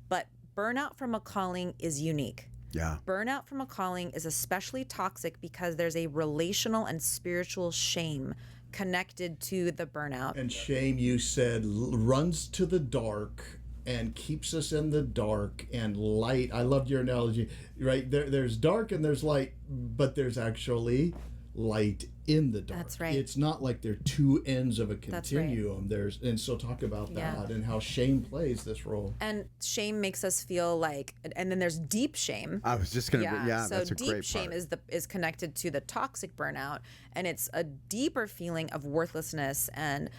But burnout from a calling is unique. Yeah. Burnout from a calling is especially toxic because there's a relational and spiritual shame connected to the burnout. And shame, you said, runs to the dark and keeps us in the dark, and light. I loved your analogy, right? There's dark and there's light, but there's actually light in the dark. That's right. It's not like they're two ends of a continuum. That's right. And so talk about that Yeah. and how shame plays this role. And shame makes us feel like, and then there's deep shame. I was just going to, So that's a deep great shame part. is connected to the toxic burnout, and it's a deeper feeling of worthlessness and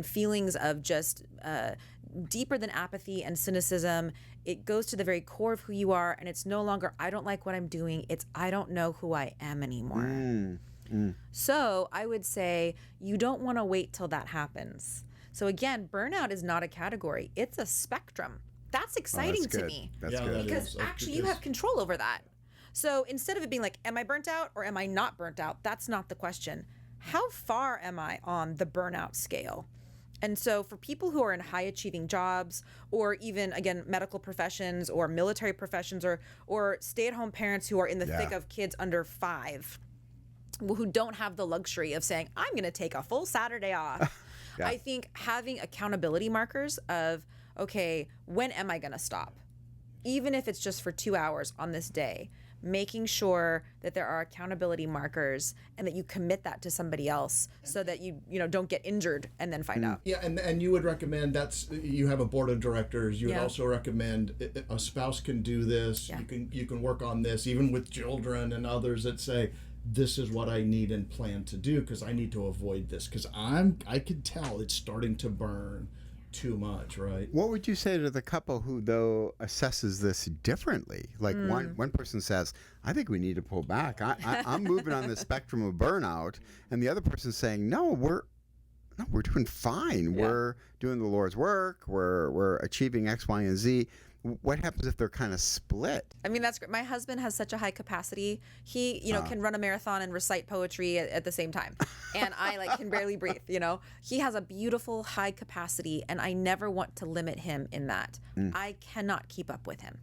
feelings of just deeper than apathy and cynicism. It goes to the very core of who you are, and it's no longer I don't like what I'm doing. It's I don't know who I am anymore. So I would say you don't want to wait till that happens. So again, burnout is not a category. It's a spectrum. That's exciting to good. me. That's Yeah, good. that Because is. actually you Because- have control over that. So instead of it being like, am I burnt out or am I not burnt out? That's not the question. How far am I on the burnout scale? And so for people who are in high achieving jobs, or even, again, medical professions or military professions, or stay-at-home parents who are in the thick of kids under 5, who don't have the luxury of saying, I'm going to take a full Saturday off. I think having accountability markers of, okay, when am I going to stop? Even if it's just for 2 hours on this day, making sure that there are accountability markers and that you commit that to somebody else so that you don't get injured and then find out. Yeah, and you would recommend you have a board of directors. You would Yeah. also recommend a spouse can do this. Yeah. You can work on this, even with children and others that say, this is what I need and plan to do because I need to avoid this because I could tell it's starting to burn too much, right? What would you say to the couple who, though, assesses this differently? Like one person says, I think we need to pull back. I'm moving on the spectrum of burnout. And the other person's saying, no, we're doing fine. Yeah. We're doing the Lord's work. We're achieving X, Y, and Z. what happens if they're kind of split? I mean, that's great. My husband has such a high capacity. He, can run a marathon and recite poetry at the same time. And I can barely breathe, He has a beautiful high capacity, and I never want to limit him in that. I cannot keep up with him.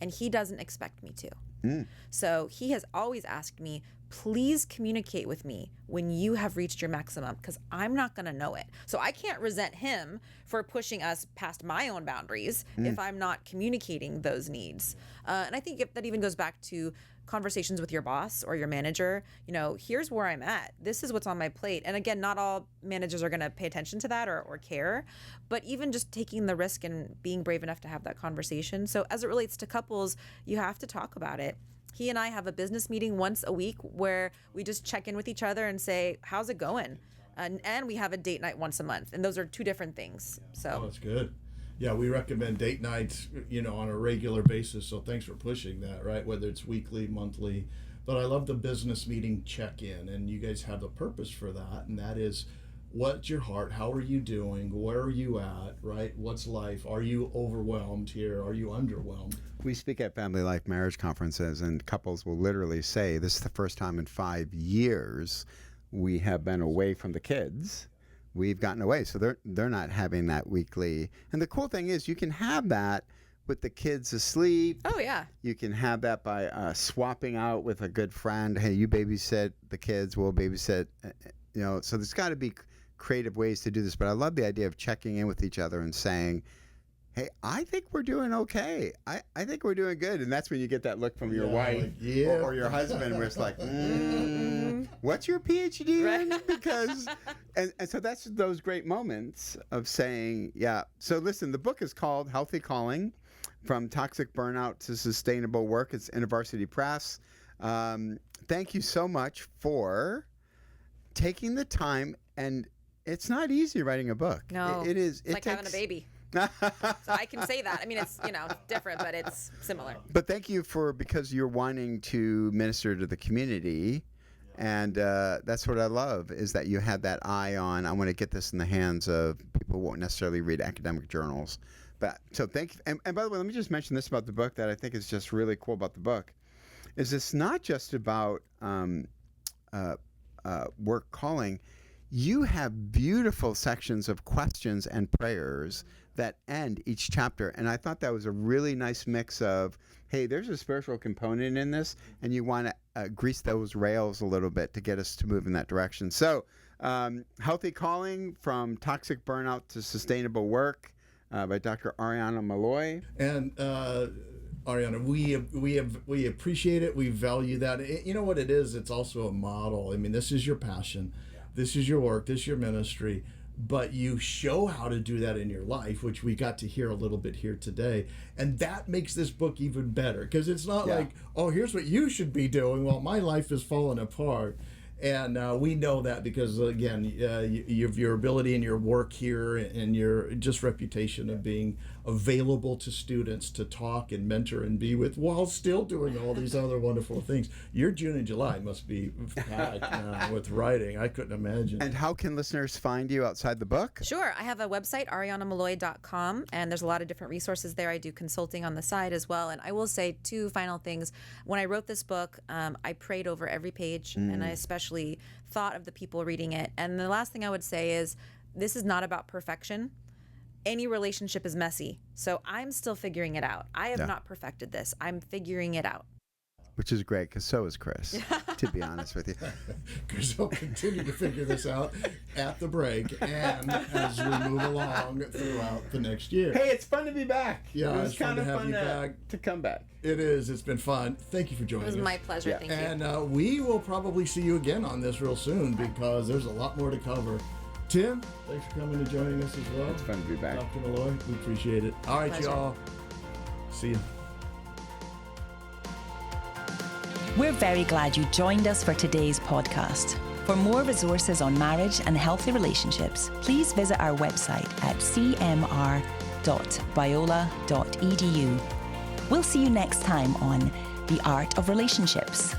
And he doesn't expect me to. So he has always asked me, please communicate with me when you have reached your maximum, because I'm not going to know it. So I can't resent him for pushing us past my own boundaries if I'm not communicating those needs. And I think that even goes back to conversations with your boss or your manager. Here's where I'm at. This is what's on my plate. And again, not all managers are going to pay attention to that or care, but even just taking the risk and being brave enough to have that conversation. So as it relates to couples, you have to talk about it. He and I have a business meeting once a week where we just check in with each other and say, how's it going? And we have a date night once a month. And those are two different things. So that's good. Yeah, we recommend date nights, on a regular basis. So thanks for pushing that, right? Whether it's weekly, monthly. But I love the business meeting check-in, and you guys have a purpose for that. And that is, what's your heart? How are you doing? Where are you at, right? What's life? Are you overwhelmed here? Are you underwhelmed? We speak at Family Life Marriage Conferences, and couples will literally say, this is the first time in 5 years we have been away from the kids. We've gotten away. So they're not having that weekly. And the cool thing is you can have that with the kids asleep. Oh, yeah. You can have that by swapping out with a good friend. Hey, you babysit the kids, we'll babysit. So there's got to be creative ways to do this. But I love the idea of checking in with each other and saying, hey, I think we're doing okay. I think we're doing good. And that's when you get that look from your wife or your husband where it's like, what's your PhD in? Because, and so that's those great moments of saying, yeah. So listen, the book is called Healthy Calling, From Toxic Burnout to Sustainable Work. It's InterVarsity Press. Thank you so much for taking the time. And it's not easy writing a book. No, it is. It's like having a baby. So I can say that. I mean, it's, different, but it's similar. But thank you because you're wanting to minister to the community. And that's what I love, is that you had that eye on, I want to get this in the hands of people who won't necessarily read academic journals. But so thank you. And by the way, let me just mention this about the book that I think is just really cool about the book, is it's not just about work calling. You have beautiful sections of questions and prayers that end each chapter. And I thought that was a really nice mix of, hey, there's a spiritual component in this, and you want to grease those rails a little bit to get us to move in that direction. So, Healthy Calling, From Toxic Burnout to Sustainable Work, by Dr. Arianna Molloy. And Arianna, we appreciate it. We value that. You know what it is? It's also a model. I mean, this is your passion. This is your work. This is your ministry. But you show how to do that in your life, which we got to hear a little bit here today. And that makes this book even better, because it's not like, oh, here's what you should be doing while my life is falling apart. And we know that because, again, your ability and your work here and your just reputation of being available to students to talk and mentor and be with while still doing all these other wonderful things. Your June and July must be packed with writing. I couldn't imagine. And how can listeners find you outside the book? Sure. I have a website, ariannamolloy.com, and there's a lot of different resources there. I do consulting on the side as well. And I will say two final things. When I wrote this book, I prayed over every page, and I especially thought of the people reading it. And the last thing I would say is, this is not about perfection. Any relationship is messy. So I'm still figuring it out. I have not perfected this. I'm figuring it out. Which is great, because so is Chris, to be honest with you. Chris will continue to figure this out at the break and as we move along throughout the next year. Hey, it's fun to be back. Yeah, it was kind of fun to come back. It is. It's been fun. Thank you for joining us. It was my pleasure. Thank you. And we will probably see you again on this real soon, because there's a lot more to cover. Tim, thanks for coming and joining us as well. It's fun to be back. Dr. Molloy, we appreciate it. All right, y'all. See you. We're very glad you joined us for today's podcast. For more resources on marriage and healthy relationships, please visit our website at cmr.biola.edu. We'll see you next time on The Art of Relationships.